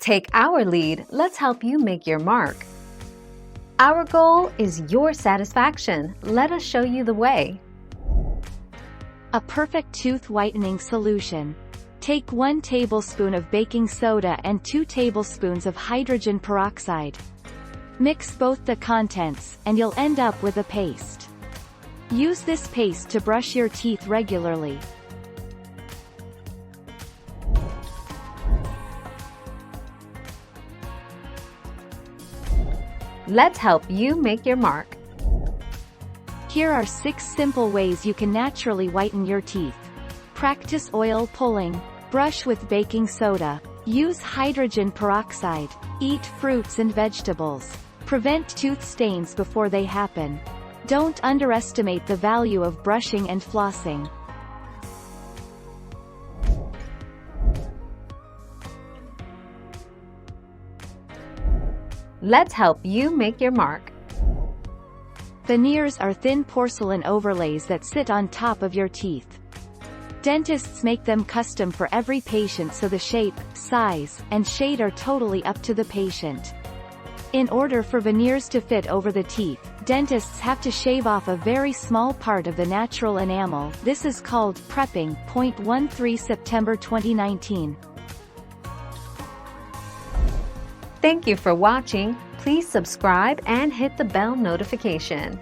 Take our lead, let's help you make your mark. Our goal is your satisfaction. Let us show you the way. A perfect tooth whitening solution. Take 1 tablespoon of baking soda and 2 tablespoons of hydrogen peroxide. Mix both the contents, and you'll end up with a paste. Use this paste to brush your teeth regularly. Let's help you make your mark. Here are 6 simple ways you can naturally whiten your teeth. Practice oil pulling. Brush with baking soda. Use hydrogen peroxide. Eat fruits and vegetables. Prevent tooth stains before they happen. Don't underestimate the value of brushing and flossing. Let's help you make your mark. Veneers are thin porcelain overlays that sit on top of your teeth. Dentists make them custom for every patient so the shape, size, and shade are totally up to the patient. In order for veneers to fit over the teeth, dentists have to shave off a very small part of the natural enamel. This is called prepping. 13 September 2019. Thank you for watching. Please subscribe and hit the bell notification.